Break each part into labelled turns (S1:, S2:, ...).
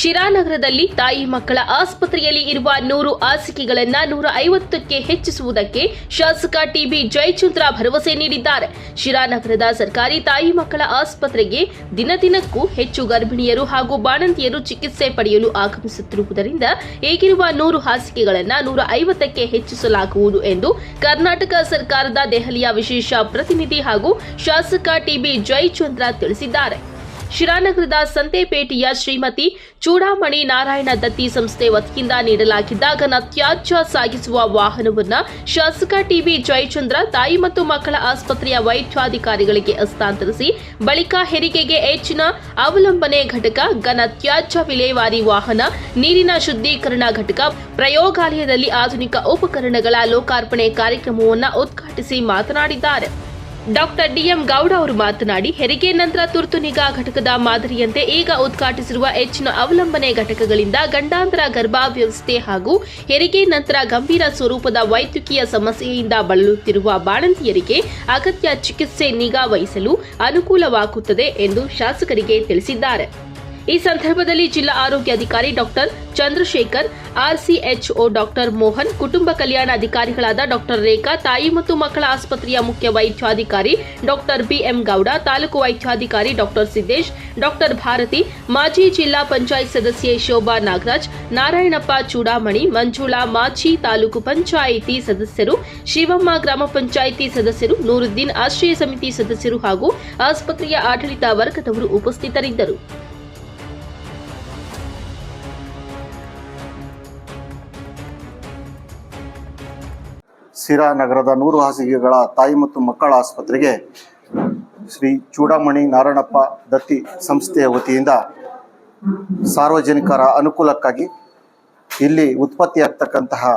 S1: ಶಿರಾನಗರದಲ್ಲಿ ತಾಯಿ ಮಕ್ಕಳ ಆಸ್ಪತ್ರೆಯಲ್ಲಿ ಇರುವ 100 ಹಾಸಿಗೆಗಳನ್ನು 150ಕ್ಕೆ ಹೆಚ್ಚಿಸುವುದಕ್ಕೆ ಶಾಸಕ ಟಿಬಿ ಜಯಚಂದ್ರ ಭರವಸೆ ನೀಡಿದ್ದಾರೆ. ಶಿರಾನಗರದ ಸರ್ಕಾರಿ ತಾಯಿ ಮಕ್ಕಳ ಆಸ್ಪತ್ರೆಗೆ ದಿನದಿನಕ್ಕೂ ಹೆಚ್ಚು ಗರ್ಭಿಣಿಯರು ಹಾಗೂ ಬಾಣಂತಿಯರು ಚಿಕಿತ್ಸೆ ಪಡೆಯಲು ಆಗಮಿಸುತ್ತಿರುವುದರಿಂದ ಈಗಿರುವ 100 ಹಾಸಿಗೆಗಳನ್ನು 150ಕ್ಕೆ ಹೆಚ್ಚಿಸಲಾಗುವುದು ಎಂದು ಕರ್ನಾಟಕ ಸರ್ಕಾರದ ದೆಹಲಿಯ ವಿಶೇಷ ಪ್ರತಿನಿಧಿ ಹಾಗೂ ಶಾಸಕ ಟಿಬಿ ಜಯಚಂದ್ರ ತಿಳಿಸಿದ್ದಾರೆ. ಶಿರಾನಗರದ ಸಂತೆಪೇಟೆಯ ಶ್ರೀಮತಿ ಚೂಡಾಮಣಿ ನಾರಾಯಣ ದತ್ತಿ ಸಂಸ್ಥೆ ವತಿಯಿಂದ ನೀಡಲಾಗಿದ್ದ ಘನ ತ್ಯಾಜ್ಯ ಸಾಗಿಸುವ ವಾಹನವನ್ನು ಶಾಸಕ ಟಿಬಿ ಜಯಚಂದ್ರ ತಾಯಿ ಮತ್ತು ಮಕ್ಕಳ ಆಸ್ಪತ್ರೆಯ ವೈದ್ಯಾಧಿಕಾರಿಗಳಿಗೆ ಹಸ್ತಾಂತರಿಸಿ ಬಳಿಕ ಹೆರಿಗೆಗೆ ಹೆಚ್ಚಿನ ಅವಲಂಬನೆ ಘಟಕ, ಘನ ತ್ಯಾಜ್ಯ ವಿಲೇವಾರಿ ವಾಹನ, ನೀರಿನ ಶುದ್ಧೀಕರಣ ಘಟಕ, ಪ್ರಯೋಗಾಲಯದಲ್ಲಿ ಆಧುನಿಕ ಉಪಕರಣಗಳ ಲೋಕಾರ್ಪಣೆ ಕಾರ್ಯಕ್ರಮವನ್ನು ಉದ್ಘಾಟಿಸಿ ಮಾತನಾಡಿದ್ದಾರೆ. ಡಾಕ್ಟರ್ ಡಿಎಂ ಗೌಡ ಅವರು ಮಾತನಾಡಿ, ಹೆರಿಗೆ ನಂತರ ತುರ್ತು ನಿಗಾ ಘಟಕದ ಮಾದರಿಯಂತೆ ಈಗ ಉದ್ಘಾಟಿಸಿರುವ ಹೆಚ್ಚಿನ ಅವಲಂಬನೆ ಘಟಕಗಳಿಂದ ಗಂಡಾಂತರ ಗರ್ಭಾವ್ಯವಸ್ಥೆ ಹಾಗೂ ಹೆರಿಗೆ ನಂತರ ಗಂಭೀರ ಸ್ವರೂಪದ ವೈದ್ಯಕೀಯ ಸಮಸ್ಯೆಯಿಂದ ಬಳಲುತ್ತಿರುವ ಬಾಣಂತಿಯರಿಗೆ ಅಗತ್ಯ ಚಿಕಿತ್ಸೆ ನಿಗಾ ವಹಿಸಲು ಅನುಕೂಲವಾಗುತ್ತದೆ ಎಂದು ಶಾಸಕರಿಗೆ ತಿಳಿಸಿದ್ದಾರೆ. ಈ ಸಂದರ್ಭದಲ್ಲಿ ಜಿಲ್ಲಾ ಆರೋಗ್ಯಾಧಿಕಾರಿ ಡಾಕ್ಟರ್ ಚಂದ್ರಶೇಖರ್, ಆರ್ಸಿಎಚ್ಒ ಡಾಕ್ಟರ್ ಮೋಹನ್, ಕುಟುಂಬ ಕಲ್ಯಾಣ ಅಧಿಕಾರಿಗಳಾದ ಡಾಕ್ಟರ್ ರೇಖಾ, ತಾಯಿ ಮತ್ತು ಮಕ್ಕಳ ಆಸ್ಪತ್ರೆಯ ಮುಖ್ಯ ವೈದ್ಯಾಧಿಕಾರಿ ಡಾಕ್ಟರ್ ಬಿಎಂ ಗೌಡ, ತಾಲೂಕು ವೈದ್ಯಾಧಿಕಾರಿ ಡಾಕ್ಟರ್ ಸಿದ್ದೇಶ್, ಡಾಕ್ಟರ್ ಭಾರತಿ, ಮಾಜಿ ಜಿಲ್ಲಾ ಪಂಚಾಯತ್ ಸದಸ್ಯೆ ಶೋಭಾ ನಾಗರಾಜ್, ನಾರಾಯಣಪ್ಪ ಚೂಡಾಮಣಿ, ಮಂಜುಳಾ ಮಾಚಿ, ತಾಲೂಕು ಪಂಚಾಯಿತಿ ಸದಸ್ಯರು, ಶಿವಮ್ಮ ಗ್ರಾಮ ಪಂಚಾಯಿತಿ ಸದಸ್ಯರು, ನೂರುದ್ದೀನ್ ಆಶ್ರಯ ಸಮಿತಿ ಸದಸ್ಯರು ಹಾಗೂ ಆಸ್ಪತ್ರೆಯ ಆಡಳಿತ ವರ್ಗದವರು ಉಪಸ್ಥಿತರಿದ್ದರು.
S2: ಶಿರಾನಗರದ 100 ಹಾಸಿಗೆಗಳ ತಾಯಿ ಮತ್ತು ಮಕ್ಕಳ ಆಸ್ಪತ್ರೆಗೆ ಶ್ರೀ ಚೂಡಾಮಣಿ ನಾರಾಯಣಪ್ಪ ದತ್ತಿ ಸಂಸ್ಥೆಯ ವತಿಯಿಂದ ಸಾರ್ವಜನಿಕರ ಅನುಕೂಲಕ್ಕಾಗಿ ಇಲ್ಲಿ ಉತ್ಪತ್ತಿಯಾಗ್ತಕ್ಕಂತಹ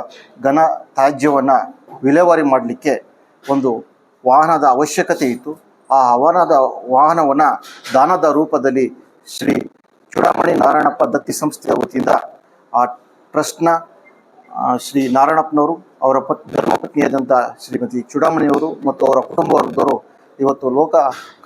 S2: ಘನ ತ್ಯಾಜ್ಯವನ್ನು ವಿಲೇವಾರಿ ಮಾಡಲಿಕ್ಕೆ ಒಂದು ವಾಹನದ ಅವಶ್ಯಕತೆ ಇತ್ತು. ಆ ವಾಹನವನ್ನು ದಾನದ ರೂಪದಲ್ಲಿ ಶ್ರೀ ಚೂಡಾಮಣಿ ನಾರಾಯಣಪ್ಪ ದತ್ತಿ ಸಂಸ್ಥೆಯ ವತಿಯಿಂದ ಆ ಟ್ರಸ್ಟ್ನ ಶ್ರೀ ನಾರಾಯಣಪ್ಪನವರು, ಅವರ ಧರ್ಮಪತ್ನಿಯಾದಂಥ ಶ್ರೀಮತಿ ಚೂಡಾಮಣಿಯವರು ಮತ್ತು ಅವರ ಕುಟುಂಬ ವರ್ಗದವರು ಇವತ್ತು ಲೋಕ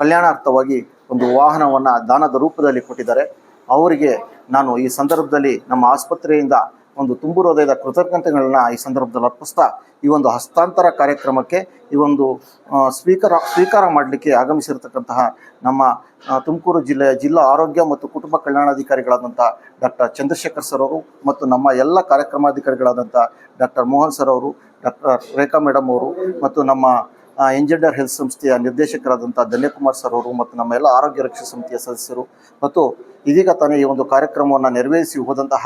S2: ಕಲ್ಯಾಣಾರ್ಥವಾಗಿ ಒಂದು ವಾಹನವನ್ನು ದಾನದ ರೂಪದಲ್ಲಿ ಕೊಟ್ಟಿದ್ದಾರೆ. ಅವರಿಗೆ ನಾನು ಈ ಸಂದರ್ಭದಲ್ಲಿ ನಮ್ಮ ಆಸ್ಪತ್ರೆಯಿಂದ ಒಂದು ತುಂಬು ಹೃದಯದ ಕೃತಜ್ಞತೆಗಳನ್ನ ಈ ಸಂದರ್ಭದಲ್ಲಿ ಅರ್ಪಿಸ್ತಾ, ಈ ಒಂದು ಹಸ್ತಾಂತರ ಕಾರ್ಯಕ್ರಮಕ್ಕೆ ಈ ಒಂದು ಸ್ವೀಕಾರ ಮಾಡಲಿಕ್ಕೆ ಆಗಮಿಸಿರತಕ್ಕಂತಹ ನಮ್ಮ ತುಮಕೂರು ಜಿಲ್ಲೆಯ ಜಿಲ್ಲಾ ಆರೋಗ್ಯ ಮತ್ತು ಕುಟುಂಬ ಕಲ್ಯಾಣಾಧಿಕಾರಿಗಳಾದಂಥ ಡಾಕ್ಟರ್ ಚಂದ್ರಶೇಖರ್ ಸರ್ ಅವರು ಮತ್ತು ನಮ್ಮ ಎಲ್ಲ ಕಾರ್ಯಕ್ರಮಾಧಿಕಾರಿಗಳಾದಂಥ ಡಾಕ್ಟರ್ ಮೋಹನ್ ಸರ್ ಅವರು, ಡಾಕ್ಟರ್ ರೇಖಾ ಮೇಡಮ್ ಅವರು ಮತ್ತು ನಮ್ಮ ಎಂಜೆಂಡರ್ ಹೆಲ್ತ್ ಸಂಸ್ಥೆಯ ನಿರ್ದೇಶಕರಾದಂಥ ಧನ್ಯಕುಮಾರ್ ಸರ್ ಅವರು ಮತ್ತು ನಮ್ಮ ಎಲ್ಲ ಆರೋಗ್ಯ ರಕ್ಷಾ ಸಮಿತಿಯ ಸದಸ್ಯರು ಮತ್ತು ಇದೀಗ ತಾನೇ ಈ ಒಂದು ಕಾರ್ಯಕ್ರಮವನ್ನು ನೆರವೇರಿಸಿ ಹೋದಂತಹ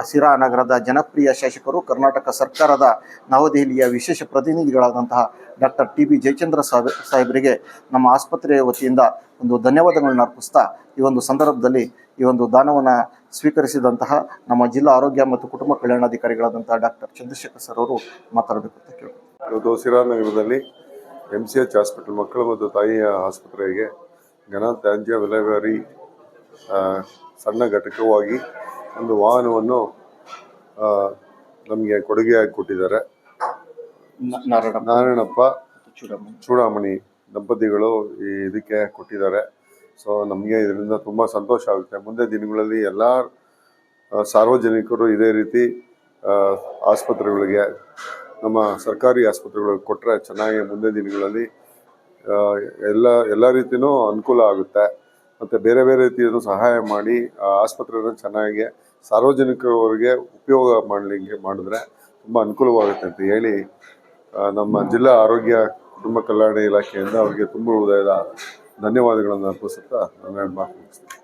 S2: ಶಿರಾನಗರದ ಜನಪ್ರಿಯ ಶಾಸಕರು, ಕರ್ನಾಟಕ ಸರ್ಕಾರದ ನವದೆಹಲಿಯ ವಿಶೇಷ ಪ್ರತಿನಿಧಿಗಳಾದಂತಹ ಡಾಕ್ಟರ್ ಟಿಬಿ ಜಯಚಂದ್ರ ಸಾಹೇಬರಿಗೆ ನಮ್ಮ ಆಸ್ಪತ್ರೆಯ ವತಿಯಿಂದ ಒಂದು ಧನ್ಯವಾದಗಳನ್ನು ಅರ್ಪಿಸ್ತಾ, ಈ ಒಂದು ಸಂದರ್ಭದಲ್ಲಿ ಈ ಒಂದು ದಾನವನ್ನು ಸ್ವೀಕರಿಸಿದಂತಹ ನಮ್ಮ ಜಿಲ್ಲಾ ಆರೋಗ್ಯ ಮತ್ತು ಕುಟುಂಬ ಕಲ್ಯಾಣಾಧಿಕಾರಿಗಳಾದಂತಹ ಡಾಕ್ಟರ್ ಚಂದ್ರಶೇಖರ್ ಸರ್ ಅವರು ಮಾತಾಡಬೇಕು ಅಂತ ಕೇಳ್ಬೋದು.
S3: ಇವತ್ತು ಶಿರಾನಗರದಲ್ಲಿ MCH ಹಾಸ್ಪಿಟಲ್ ಮಕ್ಕಳು ಮತ್ತು ತಾಯಿಯ ಆಸ್ಪತ್ರೆಗೆ ಘನ ತ್ಯಾಜ್ಯ ವಿಲೇವಾರಿ ಸಣ್ಣ ಘಟಕವಾಗಿ ಒಂದು ವಾಹನವನ್ನು ನಮಗೆ ಕೊಡುಗೆಯಾಗಿ ಕೊಟ್ಟಿದ್ದಾರೆ. ನಾರಾಯಣಪ್ಪ ಚೂಡಾಮಣಿ ದಂಪತಿಗಳು ಇದಕ್ಕೆ ಕೊಟ್ಟಿದ್ದಾರೆ. ಸೊ ನಮಗೆ ಇದರಿಂದ ತುಂಬ ಸಂತೋಷ ಆಗುತ್ತೆ. ಮುಂದೆ ದಿನಗಳಲ್ಲಿ ಎಲ್ಲ ಸಾರ್ವಜನಿಕರು ಇದೇ ರೀತಿ ಆಸ್ಪತ್ರೆಗಳಿಗೆ, ನಮ್ಮ ಸರ್ಕಾರಿ ಆಸ್ಪತ್ರೆಗಳಿಗೆ ಕೊಟ್ಟರೆ ಚೆನ್ನಾಗಿ ಮುಂದೆ ದಿನಗಳಲ್ಲಿ ಎಲ್ಲ ರೀತಿಯೂ ಅನುಕೂಲ ಆಗುತ್ತೆ. ಮತ್ತು ಬೇರೆ ಬೇರೆ ರೀತಿಯನ್ನು ಸಹಾಯ ಮಾಡಿ ಆಸ್ಪತ್ರೆಯನ್ನು ಚೆನ್ನಾಗಿ ಸಾರ್ವಜನಿಕರಿಗೆ ಉಪಯೋಗ ಮಾಡಿದ್ರೆ ತುಂಬ ಅನುಕೂಲವಾಗುತ್ತೆ ಅಂತ ಹೇಳಿ ನಮ್ಮ ಜಿಲ್ಲಾ ಆರೋಗ್ಯ ಕುಟುಂಬ ಕಲ್ಯಾಣ ಇಲಾಖೆಯಿಂದ ಅವರಿಗೆ ತುಂಬ ಹೃದಯದ ಧನ್ಯವಾದಗಳನ್ನು ಅರ್ಪಿಸುತ್ತಾ ನನ್ನ ಮಾತು ಮುಗಿಸ್ತೀನಿ.